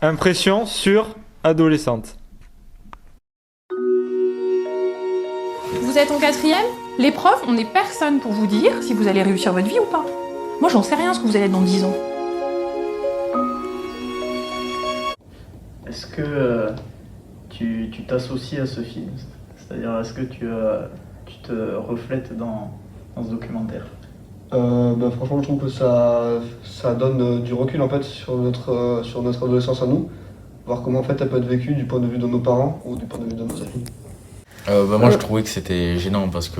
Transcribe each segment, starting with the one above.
Impression sur adolescente. Vous êtes en quatrième? Les profs, on n'est personne pour vous dire si vous allez réussir votre vie ou pas. Moi, j'en sais rien ce que vous allez être dans 10 ans. Est-ce que tu t'associes à ce film? C'est-à-dire, est-ce que tu te reflètes dans ce documentaire? Franchement, je trouve que ça donne du recul en fait sur notre adolescence à nous, voir comment en fait elle peut être vécue du point de vue de nos parents ou du point de vue de nos amis. Moi je trouvais que c'était gênant parce que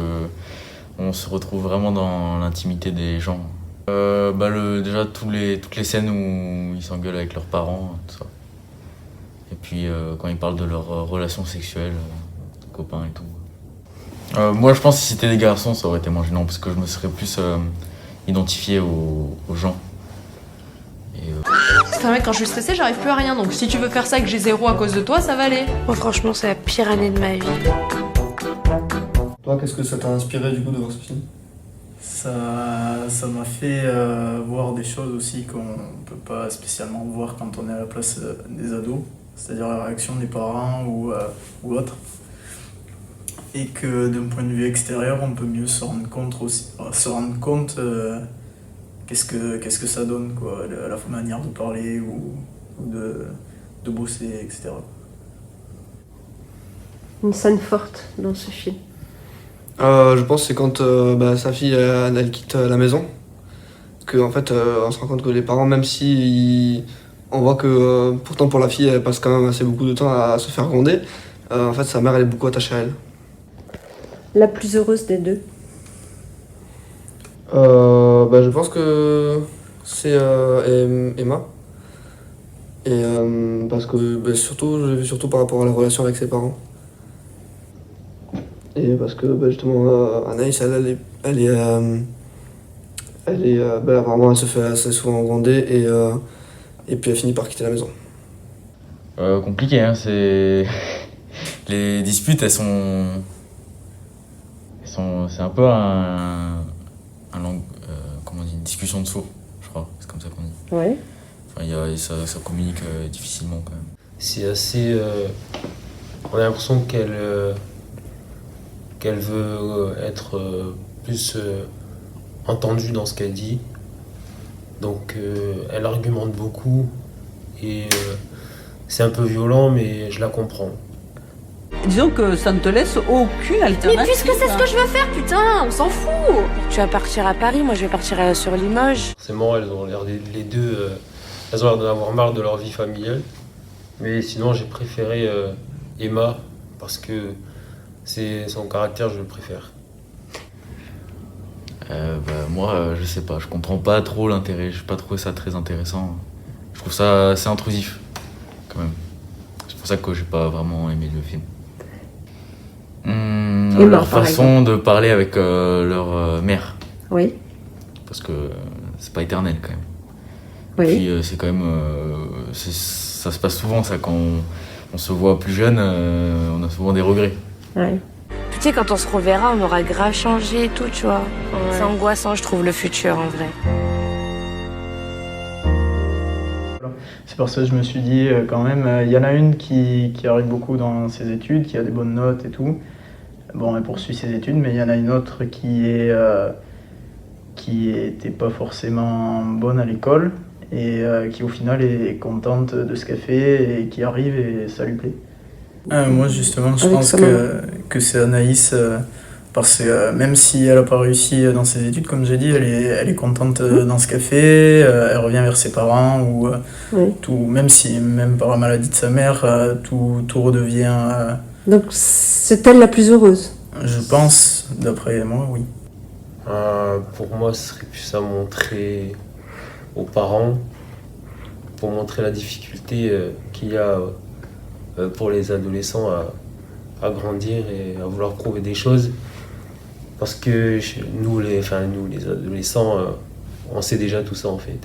on se retrouve vraiment dans l'intimité des gens. Déjà toutes les scènes où ils s'engueulent avec leurs parents, tout ça. Et puis quand ils parlent de leurs relations sexuelles, copains et tout. Moi je pense que si c'était des garçons ça aurait été moins gênant parce que je me serais plus identifié aux gens. Enfin mec, quand je suis stressée, j'arrive plus à rien, donc si tu veux faire ça et que j'ai 0 à cause de toi, ça va aller. Moi franchement, c'est la pire année de ma vie. Toi, qu'est-ce que ça t'a inspiré du coup de voir ce film? Ça m'a fait voir des choses aussi qu'on ne peut pas spécialement voir quand on est à la place des ados, c'est-à-dire la réaction des parents ou autres. Et que d'un point de vue extérieur, on peut mieux se rendre compte qu'est-ce que ça donne, quoi, la manière de parler ou de bosser, etc. Une scène forte dans ce film. Je pense que c'est quand sa fille elle quitte la maison, que en fait on se rend compte que les parents, même si on voit que pourtant pour la fille elle passe quand même assez beaucoup de temps à se faire gronder, en fait sa mère elle est beaucoup attachée à elle. La plus heureuse des deux. Je pense que c'est Emma. Et parce que surtout, je l'ai vu surtout par rapport à la relation avec ses parents. Et parce que justement Anaïs apparemment elle se fait assez souvent gronder et puis elle finit par quitter la maison. Compliqué, hein, c'est... Les disputes, c'est un peu comment on dit, une discussion de sourds, je crois, c'est comme ça qu'on dit. Ouais. Enfin, ça communique difficilement quand même. C'est assez... on a l'impression qu'elle veut être plus entendue dans ce qu'elle dit. Donc elle argumente beaucoup et c'est un peu violent, mais je la comprends. Disons que ça ne te laisse aucune alternative. Mais puisque c'est ce que je veux faire, putain, on s'en fout. Tu vas partir à Paris, moi je vais partir sur Limoges. Forcément, elles ont l'air les deux... elles ont l'air d'en avoir marre de leur vie familiale. Mais sinon, j'ai préféré Emma parce que c'est son caractère, je le préfère. Moi, je sais pas, je comprends pas trop l'intérêt, j'ai pas trouvé ça très intéressant. Je trouve ça assez intrusif, quand même. C'est pour ça que j'ai pas vraiment aimé le film. Leur façon de parler avec leur mère. Oui. Parce que c'est pas éternel, quand même. Oui. Et puis c'est quand même... ça se passe souvent, ça, quand on se voit plus jeune, on a souvent des regrets. Ouais. Tu sais, quand on se reverra, on aura grave changé et tout, tu vois. Ouais. C'est angoissant, je trouve, le futur, en vrai. C'est pour ça que je me suis dit, quand même, il y en a une qui arrive beaucoup dans ses études, qui a des bonnes notes et tout. Bon, elle poursuit ses études, mais il y en a une autre qui était pas forcément bonne à l'école et qui au final est contente de ce qu'elle fait et qui arrive et ça lui plaît. Moi justement, je pense que c'est Anaïs, parce que même si elle n'a pas réussi dans ses études, comme j'ai dit, elle est contente dans ce qu'elle fait, elle revient vers ses parents, ou tout, même par la maladie de sa mère, tout redevient... Donc c'est elle la plus heureuse? Je pense, d'après moi, oui. Pour moi, ce serait plus à montrer aux parents, pour montrer la difficulté qu'il y a pour les adolescents à grandir et à vouloir prouver des choses. Parce que nous les adolescents, on sait déjà tout ça en fait.